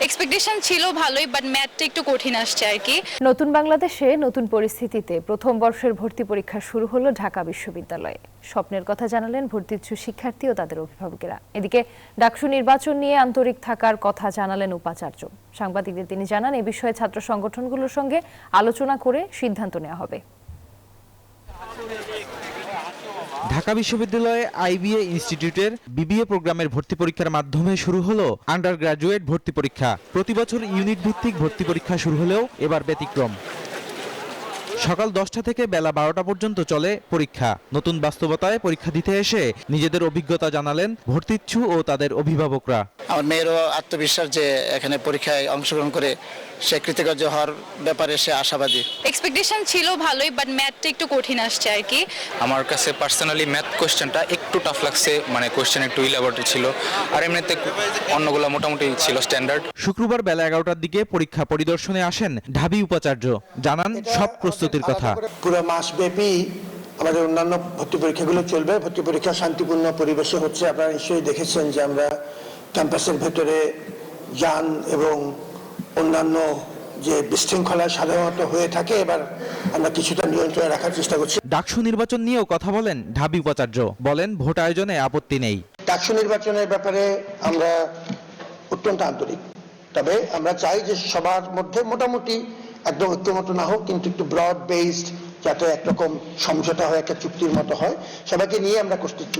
Expectation ছিল ভালোই, but ম্যাথটা একটু কঠিন আসছে আর কি। নতুন বাংলাদেশে নতুন পরিস্থিতিতে প্রথম বর্ষের ভর্তি পরীক্ষা শুরু হলো ঢাকা বিশ্ববিদ্যালয়ে। স্বপ্নের কথা জানালেন ভর্তিচ্ছু শিক্ষার্থী ও তাদের অভিভাবকেরা। এদিকে ডাকসু নির্বাচন নিয়ে আন্তরিক থাকার কথা জানালেন উপাচার্য। সাংবাদিকদের তিনি জানান, এ বিষয়ে ছাত্র সংগঠনগুলোর সঙ্গে আলোচনা করে সিদ্ধান্ত নেওয়া হবে। ঢাকা বিশ্ববিদ্যালয়ে আইবিএ ইনস্টিটিউটের বিবিএ প্রোগ্রামের ভর্তি পরীক্ষার মাধ্যমে শুরু হলো আন্ডার গ্রাজুয়েট ভর্তি পরীক্ষা। প্রতি বছর ইউনিট ভিত্তিক ভর্তি পরীক্ষা শুরু হলেও এবার ব্যতিক্রম। সকাল 10টা থেকে বেলা 12টা পর্যন্ত চলে পরীক্ষা। নতুন বাস্তবতায় পরীক্ষা দিতে এসে নিজেদের অভিজ্ঞতা জানালেন ভর্তিচ্ছু ও তাদের অভিভাবকরা। আমার মেয়েরও আত্মবিশ্বাস যে এখানে পরীক্ষায় অংশগ্রহণ করে সে কৃতকার্য হওয়ার ব্যাপারে সে আশাবাদী। এক্সপেকটেশন ছিল ভালোই, বাট ম্যাথটা একটু কঠিন আসছে আর কি। আমার কাছে পার্সোনালি ম্যাথ কোশ্চেনটা একটু টাফ লাগছে, মানে কোশ্চেন একটু ইলাবোরেটরি ছিল, আর এমনিতে অন্যগুলো মোটামুটি ছিল স্ট্যান্ডার্ড। শুক্রবার বেলা 11টার দিকে পরীক্ষা পরিদর্শনে আসেন ঢাবি উপাচার্য। জানান সব প্রস্তুতির কথা। পুরো মাসব্যাপী আমাদের অন্যান্য ভর্তি পরীক্ষাগুলো চলবে। ভর্তি পরীক্ষা শান্তিপূর্ণ পরিবেশে হচ্ছে। আপনারা নিশ্চয়ই দেখেছেন যে আমরা ক্যাম্পাসের ভেতরে যান এবং অন্যান্য যে বিশৃঙ্খলা সাধারণত হয়ে থাকে, এবার আমরা কিছুটা নিয়ন্ত্রণে রাখার চেষ্টা করছি। ডাকসু নির্বাচন নিয়েও কথা বলেন ঢাবি উপাচার্য। বলেন ভোট আয়োজনে আপত্তি নেই। ডাকসু নির্বাচনের ব্যাপারে আমরা অত্যন্ত আন্তরিক, তবে আমরা চাই যে সবার মধ্যে মোটামুটি একদম ঐক্যমত না হোক, কিন্তু একটু ব্রড বেসড, যাতে একরকম সমঝোতা হয়, একটা চুক্তির মতো হয়। সবাইকে নিয়ে আমরা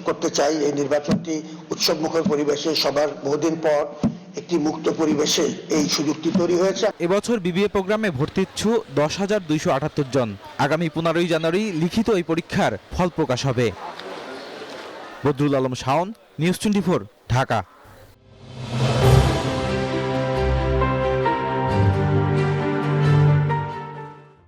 করতে চাই এই নির্বাচনটি উৎসবমুখর পরিবেশে, সবার বহুদিন পর একটি মুক্ত পরিবেশে এই সুযোগটি তৈরি হয়েছে। এবছর বিবিএ প্রোগ্রামে ভর্তিচ্ছু 10,278 জন। আগামী 15ই জানুয়ারি লিখিত এই পরীক্ষার ফল প্রকাশ হবে। বদরুল আলম শাওন, নিউজ 24, ঢাকা।